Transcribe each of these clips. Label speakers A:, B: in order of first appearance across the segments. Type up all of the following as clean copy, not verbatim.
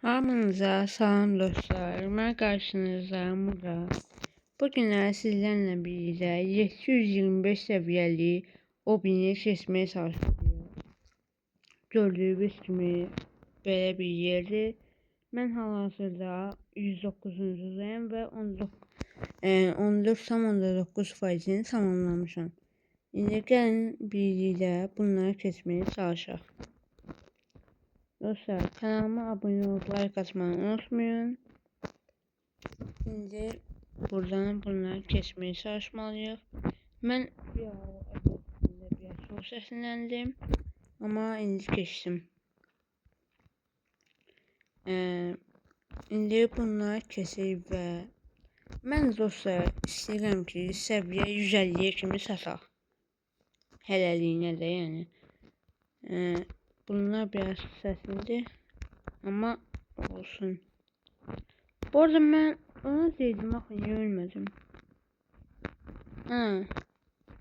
A: Hamınıza salam dostlar. Mən qarşınızda Murat. Bugün sizlərlə birlikdə 725 səviyyəli obini keçməyə çalışacağıq. Gördüyünüz kimi belə bir yerdir. Mən hal-hazırda 109-cudayım və 14,9%-ni tamamlamışam. İndi gəlin birlikdə bunları keçməyə çalışaq. Dostlar, kanalıma abone olup like atmayı unutmayın. Şimdi buradan bunları kesmeye çalışmalıyıq. Mən bir ara əvvəlində biraz çox səsləndim, amma indi keçdim. İndi bunları kesib və mən dostlar istəyirəm ki, səviyyə 150'ye kimi sataq. Hələliyinə də yəni. Bunlar biraz səsidir, amma olsun. Bu arada mən ona deydim, axı niyə ölmədim?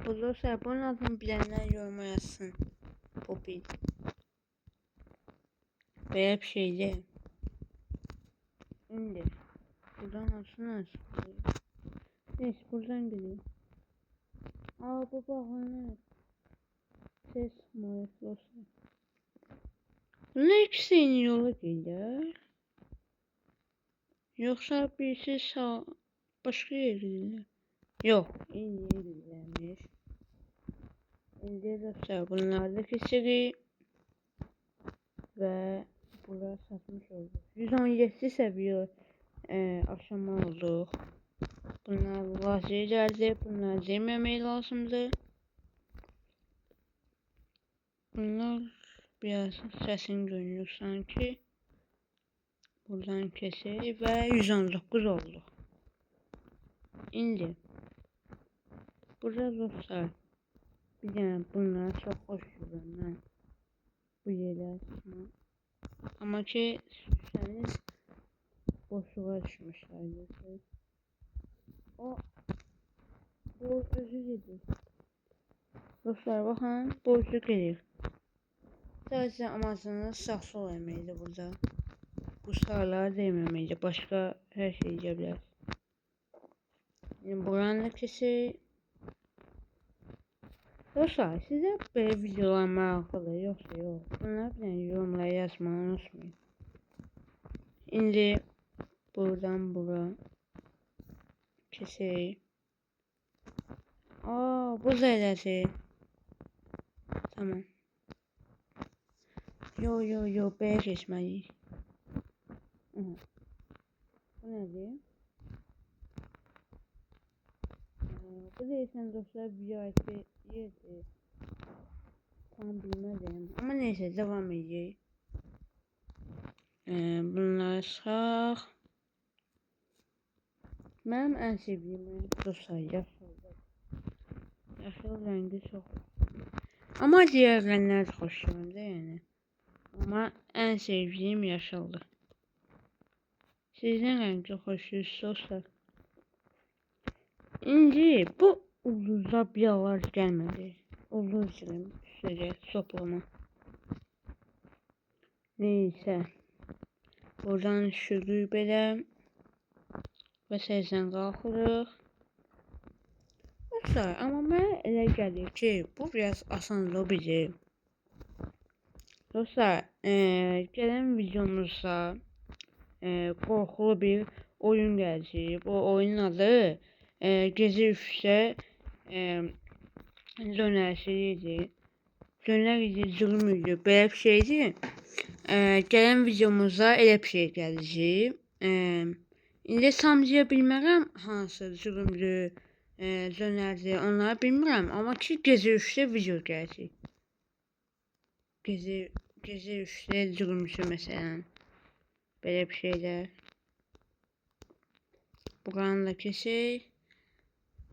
A: Bu dostlar, bunun adını bilənlər yoruma yazsın. Poppy. Belə bir şeydir. İndi buradan açsınız. Neyse, buradan gidelim. Bu bağlanır. Ses maalesef dostlar. Bunlar ikisi yeni yola gider. Yoksa birisi başka yere gidiyor. Yok, yeni yere gidermiş. Şimdi dostlar bunları da keseriz. Ve burada satmış olduk. 117 seviye aşama olduk. Bunlar vaziyetlerdi. Bunlar dememeyi lazımdı. Bunlar biraz sesin görünüyor sanki. Buradan keseriz ve 119 oldu. İndi burada dostlar bir tane bunlar çok hoş ben bu yerler ama ki sürseniz boşluğa düşmüşlerdir. Bu özür dedi. Dostlar bakın boşluk gelir. Sadece amacınız sağ sol emeydi burada. Bu sağlara değmemeydi. Başka her şey yapabilir. Yani buranın da kesir. Dostlar size böyle videolar meraklı yoksa yok. Bunlar bilen yorumlara yazmayı unutmayın. Şimdi buradan bura kesir. Bu zeyləsi. Tamam. Yo belə geçməliyik. Bu nədir? Bu deyilsən dostlar VIP yerdir. Tam bilmədim. Amma neyse devam edək. Bunları sağ. Mənim ən sevdiyim dostlar yaşıldır. Yaşıl rəngi çox. Amma diğer rənglər xoşlayıram yəni. Amma ən sevdiyim yaşıldır. Sizin rəngi xoşlayırsınız dostlar. İndi bu ulduzda biyalar gəlmədi. Ulduz dilim üstəcək soplama. Neyse. Buradan düşürük belə. Və sezdən qalxırıq. Dostlar, amma mənə elə gəlir ki, bu biraz asan lobidir. Dostlar, gələn videomuzda qorxulu bir oyun gələcək. Bu oyunun adı Gezi 3'də dönərçilidir. Dönər idi, zülüm idi, belə bir şeydir. Gələn videomuzda elə bir şey gələcək. İndi tam deyə bilmərəm hansı zülümdür, dönərdir, onları bilmirəm. Amma ki Gezi 3'də video gələcək. Gezi 3'də zülümcü məsələn. Belə bir şeylər. Buranı da kesək.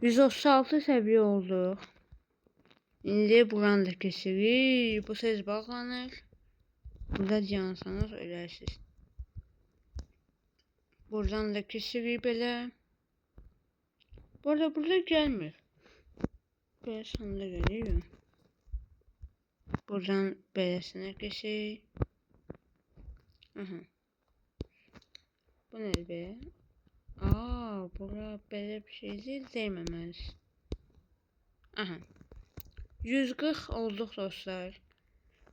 A: 136 səviyyə olduq. İndi buranı da kesirik. Bu ses bağlanır. Burada yansanız ölərsiniz. Buradan da kesirik belə. Bu arada burada gəlmir. Belə sonunda gəlir. Buradan beləsini kesək. Bu ne be? Aa, bura böyle bir şey değil, değmemez. Aha. 140 olduk dostlar.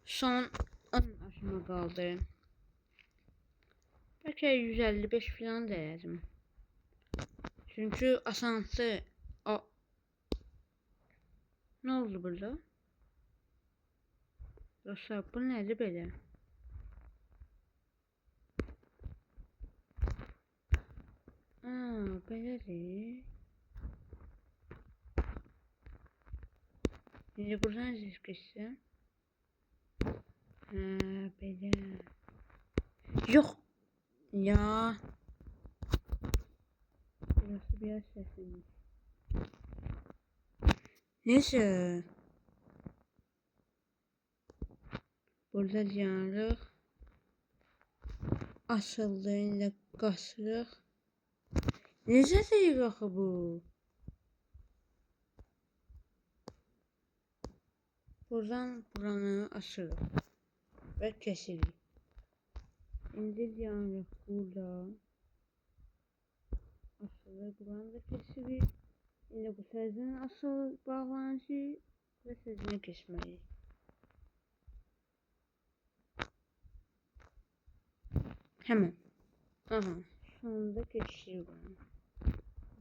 A: Son 10 aşama kaldı. Belki 155 falan derdim. Çünkü asansı. O... Ne oldu burada? Dostlar bu nedir böyle? Aa, belədir. Şimdi buradan geçsem. Ha, belə. Yok. Ya. Burası biraz seslenmiş. Neyse. Burada yanırıq. Asıldığında qasırıq. Necə deyir axı bu? Buradan buranı asırıq. Və kesirik. İndi yanırıq burada. Asılı buranı da kesirik. İndi bu sözün asıl bağlanıcı ve sözünü kesmeliyiz. Hemen. Aha. Sonunda geçiyor bunu.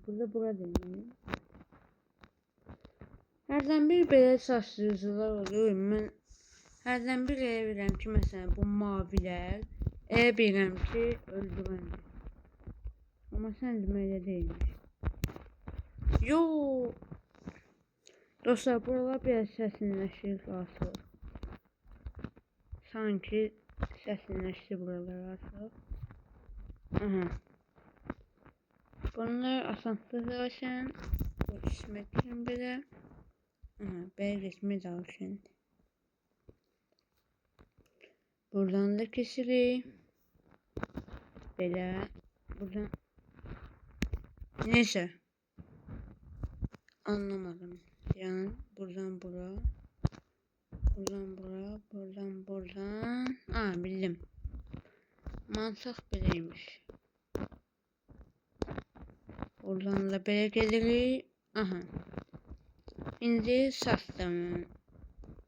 A: Burada demeyin. Hərdən bir belə çaşdırıcılar olur. Mən hərdən bir elə bilirəm ki, məsələn bu mavilər elə bilirəm ki, öldürəndir. Amma sən demə elə deyilmiş. Yo. Dostlar, buralar biraz səsinləşir artıq. Sanki səsinləşdi buralar artıq. Aha. Bunlar asansör davşan. Bu ismetken belə. Aha, B resmi davşan. Buradan da kesilir. Belə. Buradan. Neyse. Anlamadım. Yani buradan bura. Buradan bura. Buradan buradan. Aa, bildim. Mantık böyleymiş. Buradan da böyle gelir. Aha. İndi saçlarını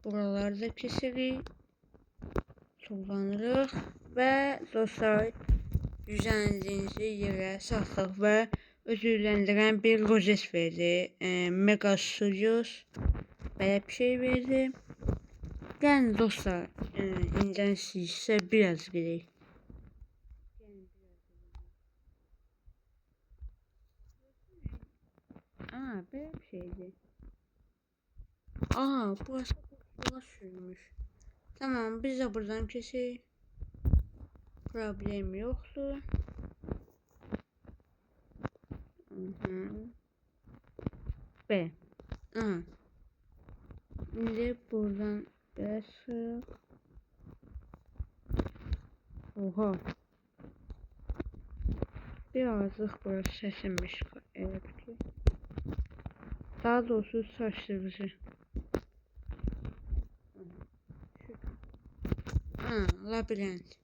A: buralarda kesirik. Kullanırıq ve dostlar 150-ci yerə satdıq və özürləndirən bir rozet verdi. Mega Studios belə bir şey verdi. Gəlin dostlar, indən sizə biraz gedək. Aa, böyle bir şeydi. Aa, burası yola sürmüş. Tamam, biz de buradan keselim. Problem yoktu. B. Aha. Şimdi buradan basıp. Oha. Birazcık burası sesinmiş. Evet ki. Daha doğrusu saçlarımızı. Ha, labirent.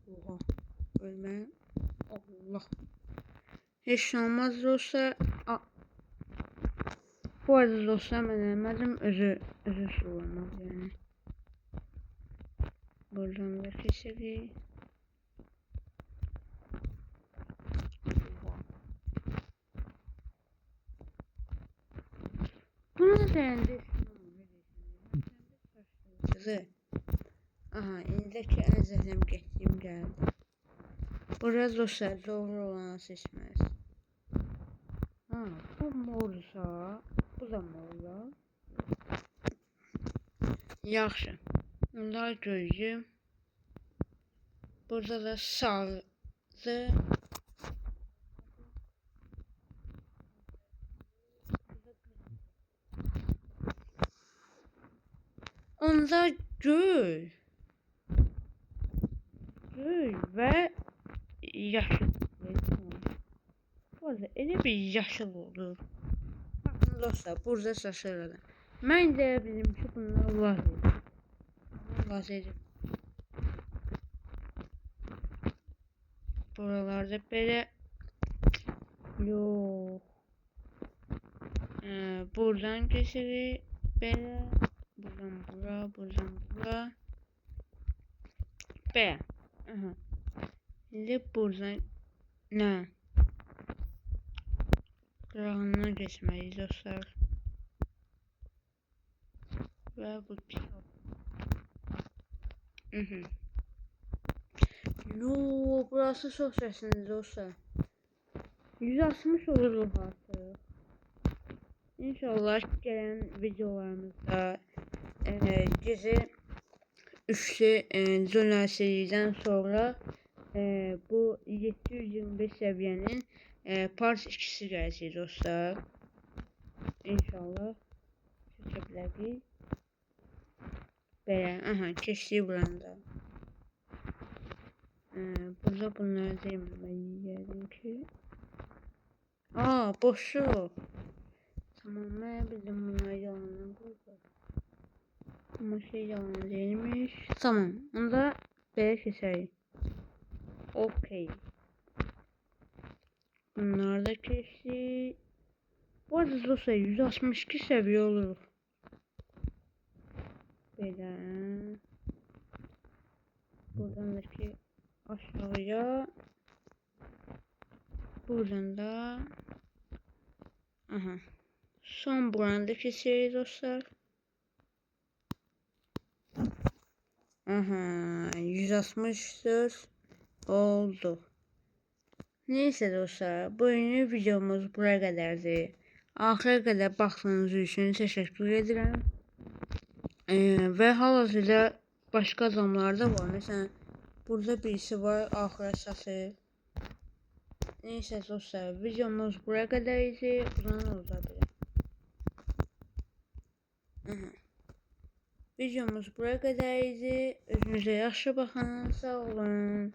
A: Oha. Ölme. Allah. Hiç olmaz olsa. Bu arada dostlar, ben ölmedim. Özü sorulmaz yani. Buradan da keselim. Bunu da beğendim. Aha, indiki en zəhləm getdiyim gəldi. Burada dostlar doğru olanı seçməz. Ha, bu morsa, bu da morlar. Yaxşı. Bunlar gözüm. Burada da sarı. Onlar göl. Göl ve yaşıl. Bu arada elə bir yaşıl olur. Bakın dostlar, burada şaşırdım. Mən deyə bildim ki, bunlar lazer. Lazer. Buralarda böyle yok. Buradan geçirir böyle. Buradan bura, buradan bura. Böyle. Aha. Şimdi buradan ne? Kralına geçmeliyiz dostlar. Ve bu kitap. Yo, burası çok sesiniz dostlar. 160 olur artık. İnşallah gelen videolarımızda gece 3'lü Zona seriden sonra bu 725 seviyenin part 2'si gelecek dostlar. İnşallah çekebiliriz. Böyle aha keçti buranda. Burada bunları dememeliydim ki. Boşluk. Tamam, ben bildim bunlar yalanı burada. Ama şey yalan değilmiş. Tamam, onda böyle geçelim. Okey. Bunlar da keçti. Bu arada dostlar 162 seviye olur. Böyle. Buradan da ki aşağıya. Buradan da. Aha. Son burandaki seri dostlar. Aha. 164 oldu. Neyse dostlar. Bugünkü videomuz buraya kadardı. Axıra kadar baxdığınız için teşekkür ederim. Ve hal-hazırda başka adamlar da var. Mesela burada birisi var. Axıra səsi. Neyse dostlar. Videomuz buraya kadar idi. Buradan olabilir. Videomuz buraya kadar idi. Özünüzə yaxşı baxın. Sağ olun.